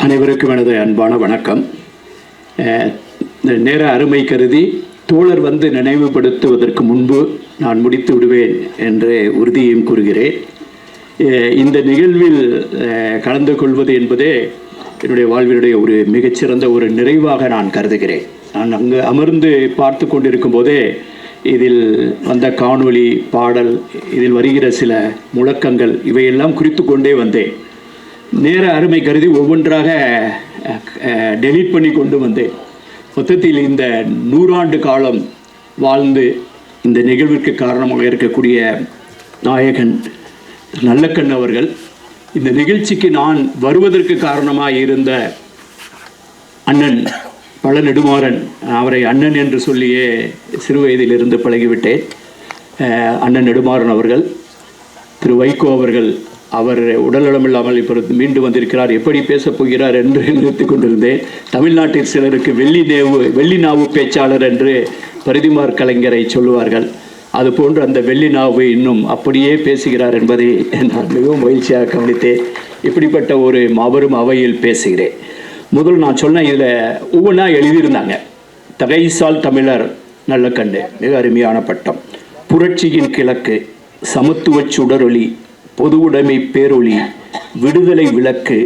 அனைவருக்கும் எனது அன்பான வணக்கம். நேர அருமை கருதி தோழர் வந்து நினைவுபடுத்துவதற்கு முன்பு நான் முடித்து விடுவேன் என்ற உறுதியையும் கூறுகிறேன். இந்த நிகழ்வில் கலந்து கொள்வது என்பதே என்னுடைய வாழ்வினுடைய ஒரு மிகச்சிறந்த ஒரு நிறைவாக நான் கருதுகிறேன். நான் அங்கு அமர்ந்து பார்த்து கொண்டிருக்கும் போதே இதில் வந்த காணொளி, பாடல், இதில் வருகிற சில முழக்கங்கள் இவையெல்லாம் குறித்து கொண்டே வந்தேன். நேர அருமை கருதி ஒவ்வொன்றாக டெலீட் பண்ணி கொண்டு வந்தேன். மொத்தத்தில் இந்த 100 ஆண்டு காலம் வாழ்ந்து இந்த நிகழ்விற்கு காரணமாக இருக்கக்கூடிய நாயகன் நல்லக்கண் அவர்கள், இந்த நிகழ்ச்சிக்கு நான் வருவதற்கு காரணமாக இருந்த அண்ணன் பழ நெடுமாறன், அவரை அண்ணன் என்று சொல்லியே சிறு வயதிலிருந்து பழகிவிட்டேன். அண்ணன் நெடுமாறன் அவர்கள், திரு வைகோ அவர்கள், அவர் உடல்நலமில்லாமல் இப்பொழுது மீண்டு வந்திருக்கிறார், எப்படி பேசப் போகிறார் என்று நிறுத்தி கொண்டிருந்தேன். தமிழ்நாட்டில் சிலருக்கு வெள்ளி நாவு பேச்சாளர் என்று பரிதிமார் கலைஞரை சொல்லுவார்கள். அதுபோன்று அந்த வெள்ளி நாவு இன்னும் அப்படியே பேசுகிறார் என்பதை நான் மிகவும் மகிழ்ச்சியாக கவனித்தேன். இப்படிப்பட்ட ஒரு மாபெரும் அவையில் பேசுகிறேன். முதல் நான் சொன்ன இதில் ஒவ்வொன்றா எழுதியிருந்தாங்க. தகைசால் தமிழர் நல்லக்கண்ணு, மிக அருமையான பட்டம். புரட்சியின் கிழக்கு, சமத்துவ சுடரொளி, பொது உடைமை பேரொளி, விடுதலை விளக்கு,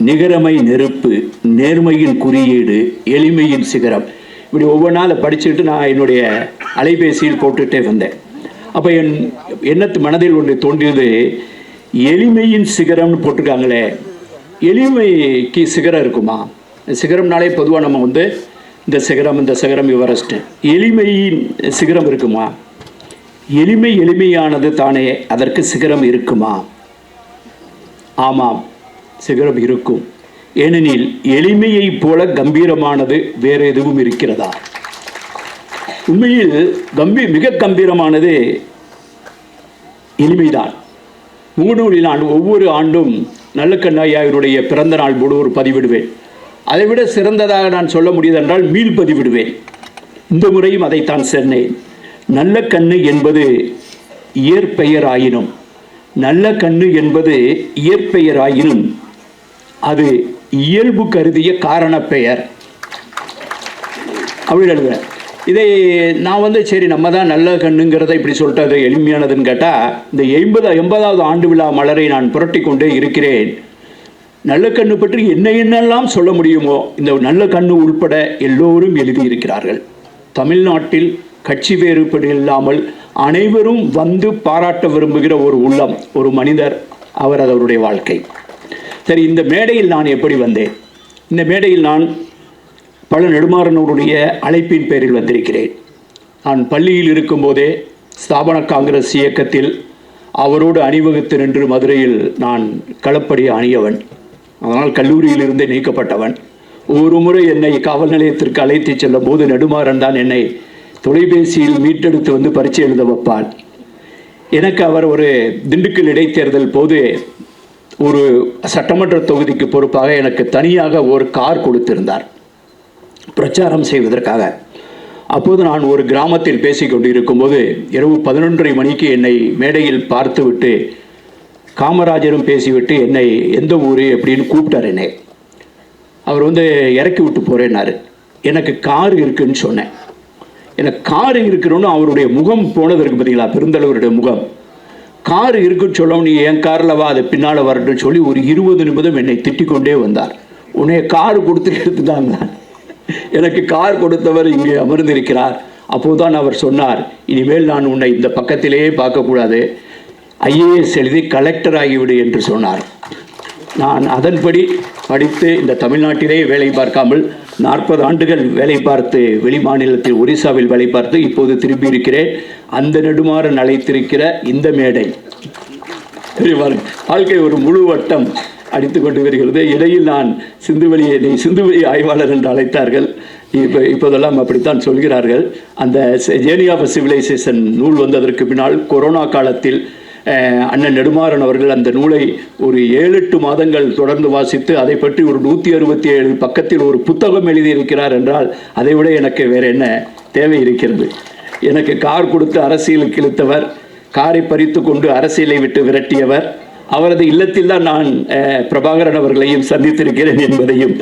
நிகரமை நெருப்பு, நேர்மையின் குறியீடு, எளிமையின் சிகரம். இப்படி ஒவ்வொன்றால் படிச்சுட்டு நான் என்னுடைய அலைபேசியில் போட்டுகிட்டே வந்தேன். அப்போ எண்ணத்து மனதில் ஒன்று தோன்றியது, எளிமையின் சிகரம்னு போட்டிருக்காங்களே, எளிமைக்கு சிகரம் இருக்குமா? சிகரம்னாலே பொதுவாக நம்ம இந்த சிகரம் எவரெஸ்ட், எளிமையின் சிகரம் இருக்குமா? எளிமையானது தானே, அதற்கு சிகரம் இருக்குமா? ஆமாம், சிகரம் இருக்கும். ஏனெனில் எளிமையை போல கம்பீரமானது வேற எதுவும் இருக்கிறதா? உண்மையில் மிக கம்பீரமானது எளிமைதான். முகநூலில் நான் ஒவ்வொரு ஆண்டும் நல்லக்கண்ணையாருடைய பிறந்த நாள் போடு ஒரு பதிவிடுவேன். அதைவிட சிறந்ததாக நான் சொல்ல முடியுதென்றால் மீள் பதிவிடுவேன். இந்த முறையும் அதைத்தான் சொன்னேன். நல்ல கண்ணு என்பது இயற்பெயராயினும் அது இயல்பு கருதிய காரண பெயர் அப்படி எழுதுவேன். இதை நான் சரி நம்ம தான் நல்ல கண்ணுங்கிறத இப்படி சொல்லிட்டு அது எளிமையானதுன்னு கேட்டால், இந்த 80வது ஆண்டு விழா மலரை நான் புரட்டி கொண்டே இருக்கிறேன். நல்ல கண்ணு பற்றி என்னெல்லாம் சொல்ல முடியுமோ இந்த நல்ல கண்ணு உள்பட எல்லோரும் எழுதியிருக்கிறார்கள். தமிழ்நாட்டில் கட்சி வேறுபாடு இல்லாமல் அனைவரும் வந்து பாராட்ட விரும்புகிற ஒரு உள்ளம், ஒரு மனிதர், அவருடைய வாழ்க்கை. சரி, இந்த மேடையில் நான் எப்படி வந்தேன்? இந்த மேடையில் நான் பழ நெடுமாறனுடைய அழைப்பின் பேரில் வந்திருக்கிறேன். நான் பள்ளியில் இருக்கும்போதே ஸ்தாபன காங்கிரஸ் இயக்கத்தில் அவரோடு அணிவகுத்து நின்று மதுரையில் நான் களப்படி அணியவன். அதனால் கல்லூரியிலிருந்தே நீக்கப்பட்டவன். ஒரு முறை என்னை காவல் நிலையத்திற்கு அழைத்து செல்லும் போது நெடுமாறன் தான் என்னை தொலைபேசியில் மீட்டெடுத்து பரீட்சை எழுத வைப்பான். எனக்கு அவர் ஒரு திண்டுக்கல் இடைத்தேர்தல் போது ஒரு சட்டமன்ற தொகுதிக்கு பொறுப்பாக எனக்கு தனியாக ஒரு கார் கொடுத்திருந்தார் பிரச்சாரம் செய்வதற்காக. அப்போது நான் ஒரு கிராமத்தில் பேசிக்கொண்டு இருக்கும்போது இரவு 11:30 மணிக்கு என்னை மேடையில் பார்த்துவிட்டு காமராஜரும் பேசிவிட்டு என்னை எந்த ஊர் அப்படின்னு கூப்பிட்டார். என்னை அவர் இறக்கி விட்டு போகிறேன்னாரு. எனக்கு கார் இருக்குன்னு சொன்னேன். எனக்கு கார் இருக்கிறோன்னு அவருடைய முகம் போனதற்கு பார்த்தீங்களா, பெருந்தலைவருடைய முகம். கார் இருக்குன்னு சொல்லவும், நீ என் காரில் வா, அது பின்னால் வரட்டுன்னு சொல்லி ஒரு 20 நிமிடம் என்னை திட்டிக்கொண்டே வந்தார். உன்னைய கார் கொடுத்துட்டு தாங்க, எனக்கு கார் கொடுத்தவர் இங்கே அமர்ந்திருக்கிறார். அப்போதுதான் அவர் சொன்னார், இனிமேல் நான் உன்னை இந்த பக்கத்திலேயே பார்க்கக்கூடாது, ஐஏஎஸ் எழுதி கலெக்டர் ஆகிவிடு என்று சொன்னார். நான் அதன்படி படித்து இந்த தமிழ்நாட்டிலே வேலை பார்க்காமல் 40 ஆண்டுகள் வேலை பார்த்து வெளி மாநிலத்தில் ஒரிசாவில் வேலை பார்த்து இப்போது திரும்பி இருக்கிறேன். அந்த நெடுமாறன் அழைத்திருக்கிற இந்த மேடை வாழ்க்கை ஒரு முழு வட்டம் அடித்து கொண்டு வருகிறது. இடையில் நான் சிந்துவெளி ஆய்வாளர் என்று அழைத்தார்கள். இப்போதெல்லாம் அப்படித்தான் சொல்கிறார்கள். அந்த ஜேர்னி ஆஃப் சிவிலைசேஷன் நூல் வந்ததற்கு பின்னால் கொரோனா காலத்தில் அண்ணன் நெடுமாறன் அவர்கள் அந்த நூலை ஒரு 7-8 மாதங்கள் தொடர்ந்து வாசித்து அதை பற்றி ஒரு 167 பக்கத்தில் ஒரு புத்தகம் எழுதியிருக்கிறார் என்றால் அதை விட எனக்கு வேறு என்ன தேவை இருக்கிறது? எனக்கு கார் கொடுத்து அரசியலுக்கு இழுத்தவர், காரை பறித்து கொண்டு அரசியலை விட்டு விரட்டியவர், அவரது இல்லத்தில் தான் நான் பிரபாகரன் அவர்களையும் சந்தித்திருக்கிறேன் என்பதையும்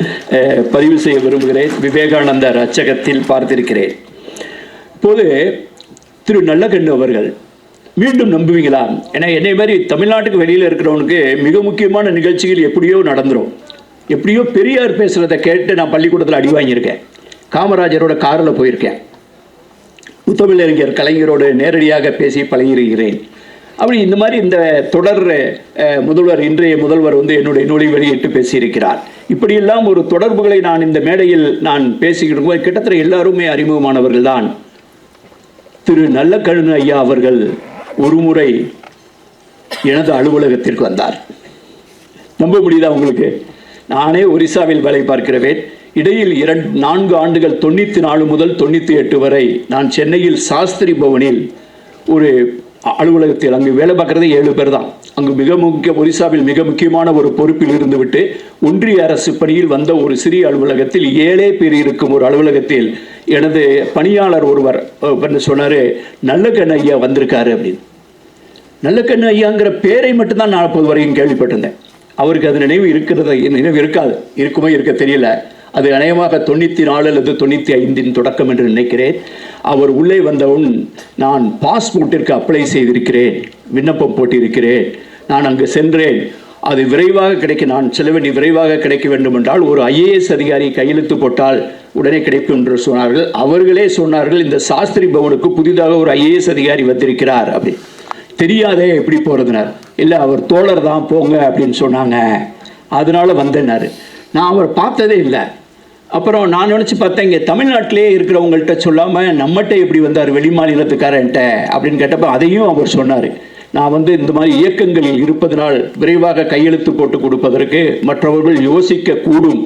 பதிவு செய்ய விரும்புகிறேன். விவேகானந்தர் அச்சகத்தில் பார்த்திருக்கிறேன். இப்போது திரு நல்லகண்ணு அவர்கள் மீண்டும் நம்புவீங்களா? ஏன்னா என்னை மாதிரி தமிழ்நாட்டுக்கு வெளியில் இருக்கிறவனுக்கு மிக முக்கியமான நிகழ்ச்சிகள் எப்படியோ நடந்துடும். எப்படியோ பெரியார் பேசுகிறத கேட்டு நான் பள்ளிக்கூடத்தில் அடி வாங்கியிருக்கேன். காமராஜரோட காரில் போயிருக்கேன். முத்தமிழறிஞர் கலைஞரோடு நேரடியாக பேசி பழகியிருக்கிறேன். அப்படி இந்த மாதிரி இந்த தொடர் முதல்வர், இன்றைய முதல்வர் வந்து என்னுடைய நூலை வெளியிட்டு பேசியிருக்கிறார். இப்படியெல்லாம் ஒரு தொடர்புகளை நான் இந்த மேடையில் நான் பேசிக்கிட்டு போது கிட்டத்தட்ட எல்லாருமே அறிமுகமானவர்கள் தான். திரு நல்லகண்ணு ஐயா அவர்கள் ஒரு முறை எனது அலுவலகத்திற்கு வந்தார். நம்ப முடியுதா உங்களுக்கு? நானே ஒரிசாவில் வேலை பார்க்கிறவேன். இடையில் 4 ஆண்டுகள் 94 முதல் 98 வரை நான் சென்னையில் சாஸ்திரி பவனில் ஒரு அலுவலகத்தில் அங்கு வேலை பார்க்குறதே 7 பேர் தான். அங்கு ஒரிசாவில் மிக முக்கியமான ஒரு பொறுப்பில் இருந்துவிட்டு ஒன்றிய அரசு பணியில் வந்த ஒரு சிறிய அலுவலகத்தில் 7 பேர் இருக்கும் ஒரு அலுவலகத்தில் எனது பணியாளர் ஒருவர் சொன்னார், நல்லகண்ணு ஐயா வந்திருக்காரு அப்படின்னு. நல்லகண்ணு ஐயாங்கிற பேரை மட்டும்தான் நான் அப்போது வரைக்கும் கேள்விப்பட்டிருந்தேன். அவருக்கு அது நினைவு இருக்காது, இருக்குமோ இருக்க தெரியல. அது அநேகமாக 94 அல்லது 95 தொடக்கம் என்று நினைக்கிறேன். அவர் உள்ளே வந்தவுடன் நான் பாஸ்போர்ட்டிற்கு அப்ளை செய்திருக்கிறேன், விண்ணப்பம் போட்டிருக்கிறேன். நான் அங்கு சென்றேன். அது விரைவாக கிடைக்க, நான் செல்ல வேண்டிய விரைவாக கிடைக்க வேண்டும் என்றால் ஒரு IAS அதிகாரி கையெழுத்து போட்டால் உடனே கிடைக்கும் என்று சொன்னார்கள். அவர்களே சொன்னார்கள், இந்த சாஸ்திரி பவனுக்கு புதிதாக ஒரு IAS அதிகாரி வந்திருக்கிறார் அப்படி. தெரியாதே எப்படி போகிறதுனார். இல்லை, அவர் தோழர் தான், போங்க அப்படின்னு சொன்னாங்க, அதனால வந்தேன்னாரு. நான் அவர் பார்த்ததே இல்லை. அப்புறம் நான் நினச்சி பார்த்தேன், இங்கே தமிழ்நாட்டிலே இருக்கிறவங்கள்ட்ட சொல்லாமல் நம்மகிட்ட எப்படி வந்தார் வெளி மாநிலத்துக்காரன்ட்ட அப்படின்னு கேட்டப்போ அதையும் அவர் சொன்னார். நான் வந்து இந்த மாதிரி இயக்கங்களில் இருப்பதனால் விரைவாக கையெழுத்து போட்டு கொடுப்பதற்கு மற்றவர்கள் யோசிக்க கூடும்,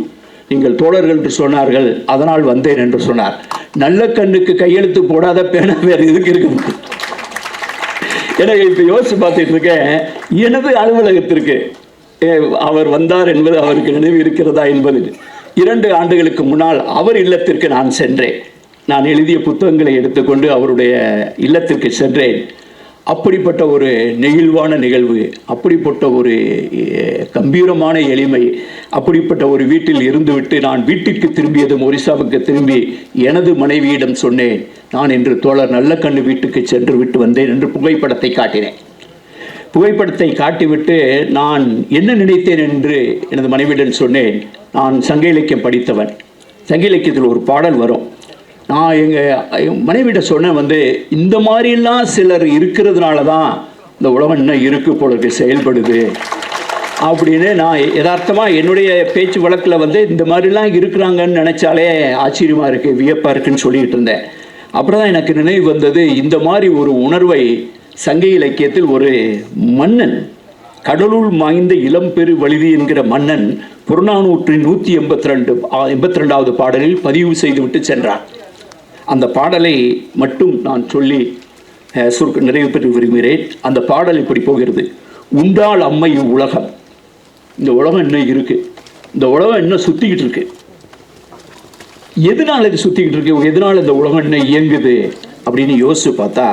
நீங்கள் தோழர்கள் என்று சொன்னார்கள், அதனால் வந்தேன் என்று சொன்னார். நல்லகண்ணுக்கு கையெழுத்து போடாத பேனா வேறு எதுக்கு இருக்கு? எனக்கு இப்போ யோசிச்சு பார்த்துட்டு இருக்கேன், எனது அலுவலகத்திற்கு அவர் வந்தார் என்பது அவருக்கு நினைவு இருக்கிறதா என்பது. 2 ஆண்டுகளுக்கு முன்னால் அவர் இல்லத்திற்கு நான் சென்றேன். நான் எழுதிய புத்தகங்களை எடுத்துக்கொண்டு அவருடைய இல்லத்திற்கு சென்றேன். அப்படிப்பட்ட ஒரு நெகிழ்வான நிகழ்வு, அப்படிப்பட்ட ஒரு கம்பீரமான எளிமை, அப்படிப்பட்ட ஒரு வீட்டில் இருந்துவிட்டு நான் வீட்டிற்கு திரும்பியதும் ஒரிசாவுக்கு திரும்பி எனது மனைவியிடம் சொன்னேன், நான் இன்று தோழர் நல்லகண்ணு வீட்டுக்கு சென்று விட்டு வந்தேன் என்று புகைப்படத்தை காட்டினேன். புகைப்படத்தை காட்டிவிட்டு நான் என்ன நினைத்தேன் என்று எனது மனைவியிடம் சொன்னேன். நான் சங்க இலக்கியம் படித்தவன். சங்க இலக்கியத்தில் ஒரு பாடல் வரும். நான் எங்கள் மனைவியிட்ட சொன்னேன், வந்து இந்த மாதிரிலாம் சிலர் இருக்கிறதுனால தான் இந்த உலகம் இன்னும் இருக்கு போல இருக்கு, செயல்படுது அப்படின்னு. நான் யதார்த்தமாக என்னுடைய பேச்சு வழக்கில் வந்து இந்த மாதிரிலாம் இருக்கிறாங்கன்னு நினச்சாலே ஆச்சரியமாக இருக்குது, வியப்பாக இருக்குன்னு சொல்லிகிட்டு இருந்தேன். அப்புறம் தான் எனக்கு நினைவு வந்தது, இந்த மாதிரி ஒரு உணர்வை சங்க இலக்கியத்தில் ஒரு மன்னன், கடலுள் மாய்ந்த இளம்பெரு வலிதி என்கிற மன்னன் புறநானூற்றின் 182வது பாடலில் பதிவு செய்துவிட்டு சென்றார். அந்த பாடலை மட்டும் நான் சொல்லி நிறைவு பெற்று விரும்புகிறேன். அந்த பாடல் இப்படி போகிறது. உண்டால் அம்மை உலகம், இந்த உலகம் இன்னும் இருக்கு, இந்த உலகம் இன்னும் சுத்திக்கிட்டு இருக்கு. எதனால இது சுத்திக்கிட்டு இருக்கு, எதனால இந்த உலகம் இன்னும் இயங்குது அப்படின்னு யோசிச்சு பார்த்தா,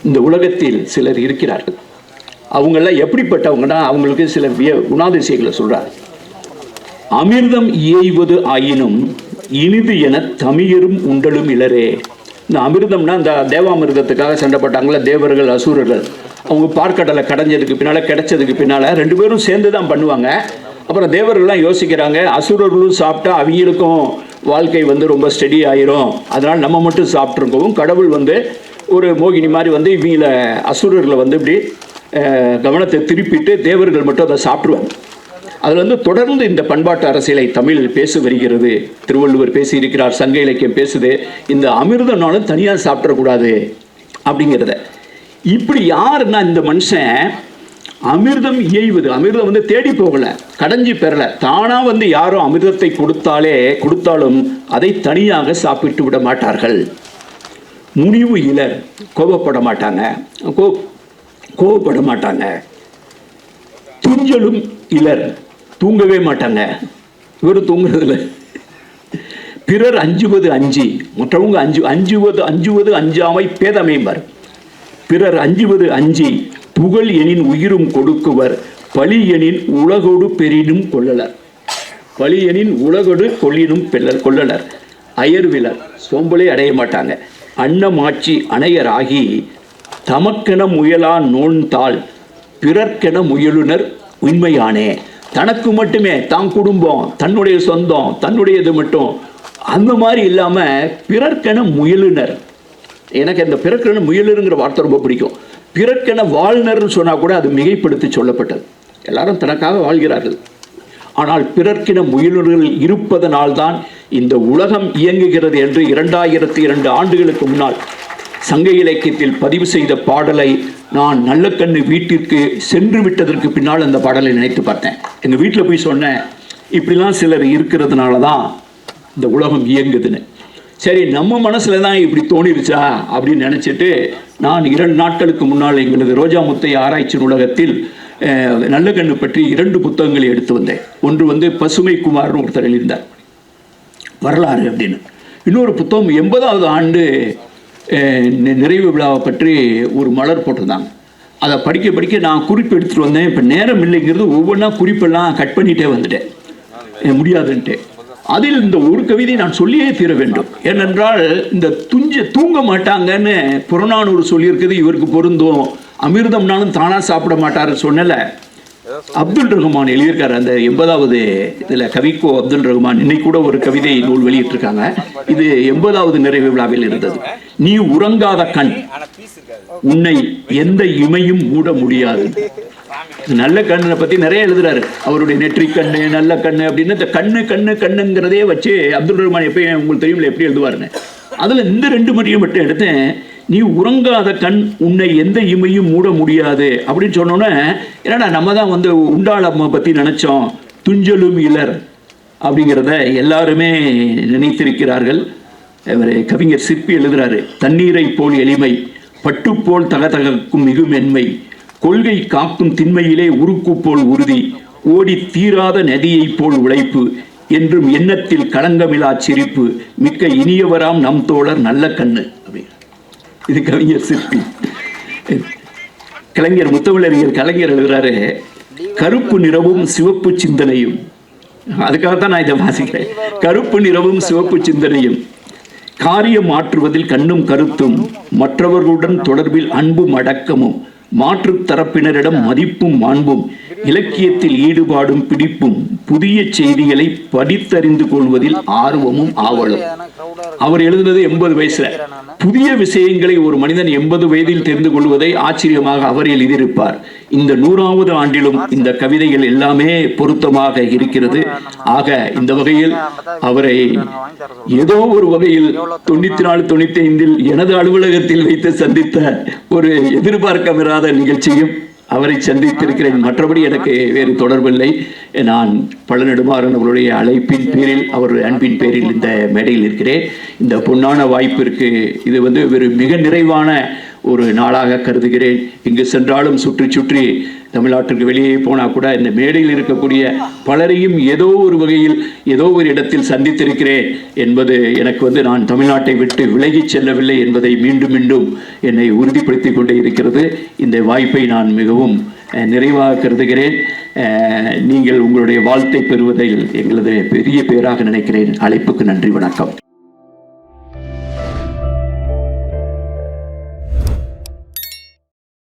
இந்த உலகத்தில் சிலர் இருக்கிறார்கள். அவங்கெல்லாம் எப்படிப்பட்டவங்கன்னா, அவங்களுக்கு சில குணாதிசயங்களை சொல்றார். அமிர்தம் இயைவது ஆயினும் இனிது என தமியரும் உண்டலும் இளரே. இந்த அமிர்தம்னா இந்த தேவாமிர்தத்துக்காக சண்டை போட்டாங்களே தேவர்கள் அசுரர்கள், அவங்க பார்க்கடலை கடைஞ்சதுக்கு பின்னால் கிடைச்சதுக்கு பின்னால் 2 பேரும் சேர்ந்து தான் பண்ணுவாங்க. அப்புறம் தேவர்கள்லாம் யோசிக்கிறாங்க, அசுரர்களும் சாப்பிட்டா அவங்களுக்கும் வாழ்க்கை வந்து ரொம்ப ஸ்டெடி ஆயிரும், அதனால் நம்ம மட்டும் சாப்பிட்ருக்கவும் கடவுள் வந்து ஒரு மோகினி மாதிரி வந்து இவங்கள அசுரர்களை வந்து இப்படி கவனத்தை திருப்பிட்டு தேவர்கள் மட்டும் அதை சாப்பிடுவாங்க. அதில் வந்து தொடர்ந்து இந்த பண்பாட்டு அரசியலை தமிழ் பேச வருகிறது. திருவள்ளுவர் பேசியிருக்கிறார், சங்க இலக்கியம் பேசுது, இந்த அமிர்தம்னாலும் தனியாக சாப்பிடக்கூடாது அப்படிங்கிறத. இப்படி யாருன்னா இந்த மனுஷன் அமிர்தம் இயைவது, அமிர்தம் வந்து தேடி போகலை, கடைஞ்சி பெறலை, தானாக வந்து யாரும் அமிர்தத்தை கொடுத்தாலும் அதை தனியாக சாப்பிட்டு விட மாட்டார்கள். முனிவு இலர், கோபப்பட மாட்டாங்க, துஞ்சலும் இலர், தூங்கவே மாட்டாங்க, இவரும் தூங்குறதில்ல. பிறர் அஞ்சுவது அஞ்சி, மற்றவங்க அஞ்சுவது அஞ்சாமை பேதமைம்பார். பிறர் அஞ்சுவது அஞ்சி புகழ் எனின் உயிரும் கொடுக்குவர், பழி எனின் உலகோடு பெரினும் கொள்ளலர். பழி எனின் உலகோடு கொள்ளினும் கொள்ளலர். அயர்விலர், சோம்பலை அடைய மாட்டாங்க. அன்னமாட்சி அணையராகி தமக்கென முயலா நோன்தாள் பிறர்க்கென முயலுனர் உண்மையானே. தனக்கு மட்டுமே, தான் குடும்பம், தன்னுடைய சொந்தம், தன்னுடையது மட்டும் அந்த மாதிரி இல்லாமல் பிறர்க்கென முயலுனர். எனக்கு இந்த பிறர்க்கென முயலுங்கிற வார்த்தை ரொம்ப பிடிக்கும். பிறர்க்கென வாழ்நர்னு சொன்னால் கூட அது மிகைப்படுத்தி சொல்லப்பட்டது. எல்லாரும் தனக்காக வாழ்கிறார்கள். ஆனால் பிறர்க்கென முயலுர்கள் இருப்பதனால்தான் இந்த உலகம் இயங்குகிறது என்று 2002 ஆண்டுகளுக்கு முன்னால் சங்க இலக்கியத்தில் பதிவு செய்த பாடலை நான் நல்லக்கண்ணு வீட்டிற்கு சென்று விட்டதற்கு பின்னால் அந்த பாடலை நினைத்து பார்த்தேன். எங்கள் வீட்டில் போய் சொன்னேன், இப்படிலாம் சிலர் இருக்கிறதுனால தான் இந்த உலகம் இயங்குதுன்னு. சரி, நம்ம மனசில் தான் இப்படி தோணிருச்சா அப்படின்னு நினச்சிட்டு நான் 2 நாட்களுக்கு முன்னால் எங்களது ரோஜா முத்தை ஆராய்ச்சி நூலகத்தில் நல்லக்கண்ணு பற்றி 2 புத்தகங்களை எடுத்து வந்தேன். ஒன்று பசுமை குமார்னு ஒருத்தர் எழுதியிருந்தார், வரலாறு அப்படின்னு. இன்னொரு புத்தகம் 80வது ஆண்டு நிறைவு விழாவை பற்றி ஒரு மலர் போட்டிருந்தாங்க. அதை படிக்க நான் குறிப்பு எடுத்துகிட்டு வந்தேன். இப்போ நேரம் இல்லைங்கிறது ஒவ்வொன்றா குறிப்பெல்லாம் கட் பண்ணிகிட்டே வந்துட்டேன், முடியாதுன்ட்டு. அதில் இந்த ஒரு கவிதை நான் சொல்லியே தீர வேண்டும். ஏனென்றால் இந்த தூங்க மாட்டாங்கன்னு புறநானூறு சொல்லியிருக்குது, இவருக்கு பொருந்தும். அமிர்தம்னாலும் தானாக சாப்பிட மாட்டாருன்னு சொன்னல, அப்துல் ரஹ்மான் எழுதியிருக்காரு அந்த 80வது இதில். கவிக்கோ அப்துல் ரஹ்மான் இன்னைக்கு கூட ஒரு கவிதை நூல் வெளியிட்டிருக்காங்க. இது 80வது நிறைவு விழாவில் இருந்தது. நீ உறங்காத கண், உன்னை எந்த இமையும் மூட முடியாது. நல்ல கண்ணை பற்றி நிறைய எழுதுறாரு. அவருடைய நெற்றி கண்ணு, நல்ல கண்ணு அப்படின்னு இந்த கண்ணுங்கிறதே வச்சு அப்துல் ரஹ்மான் எப்பயும் உங்களுக்கு தெரியும்ல எப்படி எழுதுவாருன்னு. அதில் இந்த 2 மட்டும் எடுத்தேன். நீ உறங்காத கண், உன்னை எந்த இமையும் மூட முடியாது அப்படின்னு சொன்னோன்னே, ஏன்னா நம்ம தான் உண்டாளம்மா பற்றி நினச்சோம். துஞ்சலும் இலர் அப்படிங்கிறத எல்லாருமே நினைத்திருக்கிறார்கள். அவர் கவிஞர் சிற்பி எழுதுறாரு, தண்ணீரை போல் எளிமை, பட்டுப்போல் தகதகக்கும் மிகு மென்மை, கொள்கை காக்கும் திண்மையிலே உருக்கு போல் உறுதி, ஓடி தீராத நதியை போல் உழைப்பு, என்றும் எண்ணத்தில் களங்கமிலா சிரிப்பு, மிக்க இனியவராம் நம் தோழர் நல்ல கண்ணு. இது கவிஞர் சிற்பி. கலைஞர் முத்தமிழறிஞர் கலைஞர் எழுதுறாரு, கருப்பு நிறமும் சிவப்பு சிந்தனையும். அதுக்காகத்தான் நான் இதை வாசிக்கிறேன். கருப்பு நிறமும் சிவப்பு சிந்தனையும், காரியம் மாற்றுவதில் கண்ணும் கருத்தும், மற்றவர்களுடன் தொடர்பில் அன்பும் அடக்கமும், மாற்று தரப்பினரிடம் மதிப்பும் மாண்பும், இலக்கியத்தில் ஈடுபாடும் பிடிப்பும், புதிய செய்திகளை படித்தறிந்து கொள்வதில் ஆர்வமும் ஆவலும். அவர் எழுதுனது 80 வயசுல. புதிய விஷயங்களை ஒரு மனிதன் 80 வயதில் தெரிந்து கொள்வதை ஆச்சரியமாக அவர் எழுதியிருப்பார். இந்த 100வது ஆண்டிலும் இந்த கவிதைகள் எல்லாமே பொருத்தமாக இருக்கிறது. ஆக இந்த வகையில் அவரை ஏதோ ஒரு வகையில் 94, 95 எனது அலுவலகத்தில் வைத்து சந்தித்த ஒரு எதிர்பார்க்கமிராத நிகழ்ச்சியும் அவரை சந்தித்திருக்கிறேன். மற்றபடி எனக்கு வேறு தொடர்பில்லை. நான் பழநெடுமாறன் அவருடைய அழைப்பின் பேரில், அவருடைய அன்பின் பேரில் இந்த மேடையில் இருக்கிறேன். இந்த பொன்னான வாய்ப்பிற்கு இது ஒரு மிக நிறைவான ஒரு நாளாக கருதுகிறேன். இங்கு சென்றாலும் சுற்றி தமிழ்நாட்டிற்கு வெளியே போனால் கூட இந்த மேடையில் இருக்கக்கூடிய பலரையும் ஏதோ ஒரு வகையில் ஏதோ ஒரு இடத்தில் சந்தித்திருக்கிறேன் என்பது எனக்கு நான் தமிழ்நாட்டை விட்டு விலகி செல்லவில்லை என்பதை மீண்டும் என்னை உறுதிப்படுத்தி கொண்டே இருக்கிறது. இந்த வாய்ப்பை நான் மிகவும் நிறைவாக கருதுகிறேன். நீங்கள் உங்களுடைய வாழ்த்தை பெறுவதில் எங்களது பெரிய பேராக நினைக்கிறேன். அழைப்புக்கு நன்றி, வணக்கம்.